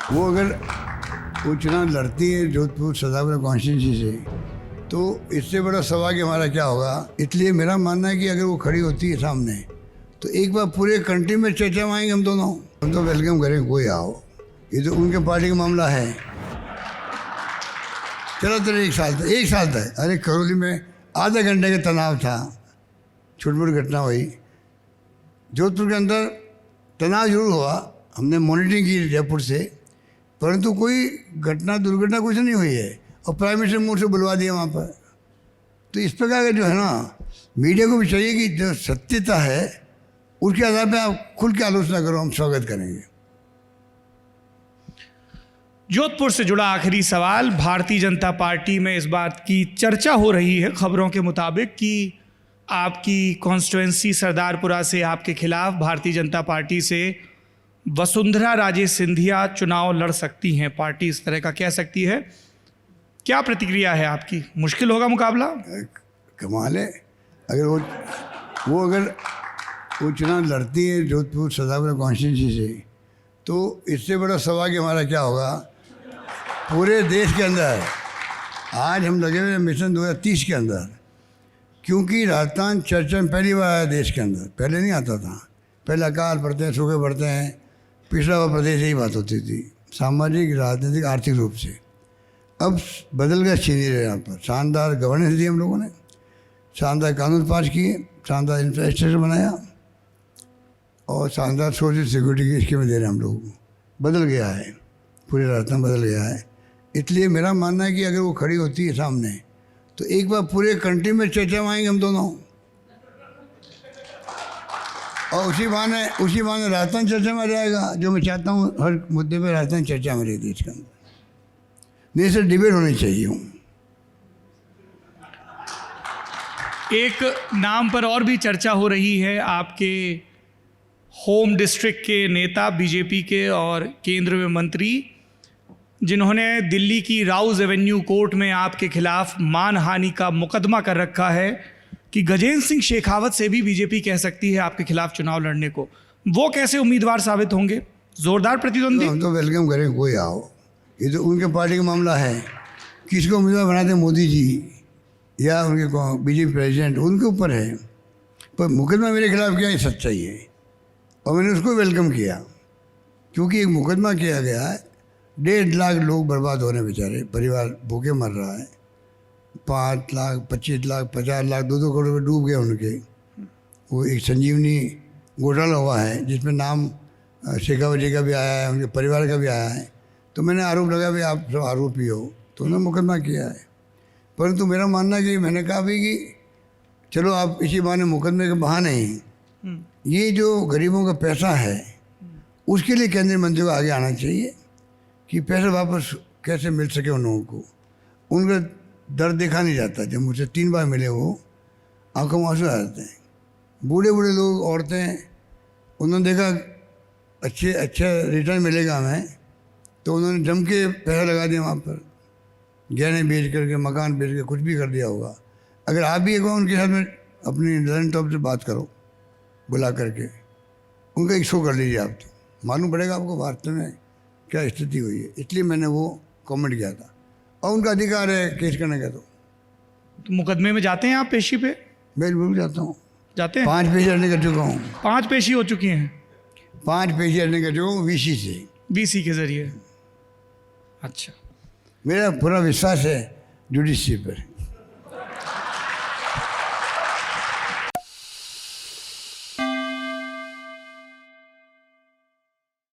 वो अगर वो चुनाव लड़ती है जोधपुर सदापुर कॉन्स्टिट्यूंसी से, तो इससे बड़ा सवाल हमारा क्या होगा। इसलिए मेरा मानना है कि अगर वो खड़ी होती है सामने, तो एक बार पूरे कंट्री में चर्चा में आएंगे हम दोनों। हम तो वेलकम करें, कोई आओ, ये तो उनके पार्टी का मामला है। चलो तेरे एक साल तक अरे करौली में आधा घंटे का तनाव था, छोटी घटना हुई। जोधपुर के अंदर तनाव जरूर हुआ, हमने मॉनिटरिंग की जयपुर से, परंतु कोई घटना दुर्घटना कुछ नहीं हुई है। और प्राइम मिनिस्टर मुँह से बुलवा दिया वहाँ पर। तो इस प्रकार का जो है ना, मीडिया को भी चाहिए कि जो सत्यता है उसके आधार पर आप खुल के आलोचना करो, हम स्वागत करेंगे। जोधपुर से जुड़ा आखिरी सवाल। भारतीय जनता पार्टी में इस बात की चर्चा हो रही है खबरों के मुताबिक कि आपकी कॉन्स्टिट्यूएंसी सरदारपुरा से आपके खिलाफ भारतीय जनता पार्टी से वसुंधरा राजे सिंधिया चुनाव लड़ सकती हैं। पार्टी इस तरह का कह सकती है। क्या प्रतिक्रिया है आपकी? मुश्किल होगा मुकाबला? कमाल है। अगर वो चुनाव लड़ती है जोधपुर सदापुरा कॉन्स्टिट्यूंसी से, तो इससे बड़ा सवाल हमारा क्या होगा। पूरे देश के अंदर आज हम लगे हुए मिशन 2030 के अंदर, क्योंकि राजस्थान चर्चा में पहली बार आया देश के अंदर, पहले नहीं आता था। पहले अकाल पड़ते हैं, सूखे पड़ते हैं, पिछड़ा हुआ प्रदेश यही बात होती थी, सामाजिक राजनीतिक आर्थिक रूप से। अब बदल गया सीनियर यहाँ पर। शानदार गवर्नेंस दी हम लोगों ने, शानदार कानून पास किए, शानदार इंफ्रास्ट्रक्चर बनाया और शानदार सोशल सिक्योरिटी की स्कीमें दे रहे हैं हम लोगों को। बदल गया है, पूरे राजस्थान बदल गया है। इसलिए मेरा मानना है कि अगर वो खड़ी होती है सामने, तो एक बार पूरे कंट्री में चर्चा में आएंगे हम दोनों। और उसी बहाने राजस्थान चर्चा में जाएगा। जो मैं चाहता हूँ हर मुद्दे पे राजस्थान चर्चा में रहे देश के अंदर, नहीं सर, डिबेट होनी चाहिए। एक नाम पर और भी चर्चा हो रही है, आपके होम डिस्ट्रिक्ट के नेता बीजेपी के और केंद्र में मंत्री, जिन्होंने दिल्ली की राउज एवेन्यू कोर्ट में आपके खिलाफ मानहानि का मुकदमा कर रखा है कि गजेंद्र सिंह शेखावत से भी बीजेपी कह सकती है आपके खिलाफ चुनाव लड़ने को। वो कैसे उम्मीदवार साबित होंगे? जोरदार प्रतिद्वंदी? हम तो वेलकम करें, कोई आओ, ये तो उनके पार्टी का मामला है। किसको उम्मीदवार बनाते, मोदी जी या उनके बीजेपी प्रेसिडेंट, उनके ऊपर है। पर मुकदमा मेरे खिलाफ क्या है, सच्चाई है। और मैंने उसको वेलकम किया, क्योंकि एक मुकदमा किया गया है। 1.5 लाख लोग बर्बाद हो रहे हैं, बेचारे परिवार भूखे मर रहा है। 5 लाख 25 लाख 50 लाख 2-2 करोड़ रुपये डूब गए उनके। वो एक संजीवनी घोटाला हुआ है जिसमें नाम शेखावत जी का भी आया है, उनके परिवार का भी आया है। तो मैंने आरोप लगाया भाई आप सब आरोपी हो, तो उन्होंने मुकदमा किया है। परंतु मेरा मानना है कि मैंने कहा भाई कि चलो आप इसी बहाने मुकदमे के बहाने ही ये जो गरीबों का पैसा है उसके लिए केंद्रीय मंत्री को आगे आना चाहिए कि पैसा वापस कैसे मिल सके उन लोगों को। उनका दर्द देखा नहीं जाता। जब मुझसे 3 बार मिले, वो आंखों में आंसू आ जाते हैं। बूढ़े लोग, औरतें, उन्होंने देखा अच्छा रिटर्न मिलेगा हमें, तो उन्होंने जम के पैसा लगा दिया वहाँ पर, गहने बेच करके, मकान बेच के, कुछ भी कर दिया होगा। अगर आप भी एक बार उनके साथ में अपनी ललन टॉप से बात करो, बुला करके उनका एक शो कर लीजिए, आप तो मालूम पड़ेगा आपको वास्तव में क्या स्थिति हुई है। इसलिए मैंने वो कमेंट किया था। और उनका अधिकार है केस करने का। तो मुकदमे में जाते हैं आप पेशी पे? मैं बिल्कुल जाता हूँ, जाते हैं। 5 पेशी अटने कर चुका हूँ। 5 पेशी हो चुकी हैं? 5 पेशी अटने कर चुका हूँ VC के जरिए। अच्छा, मेरा पूरा विश्वास है जुडिशरी पर।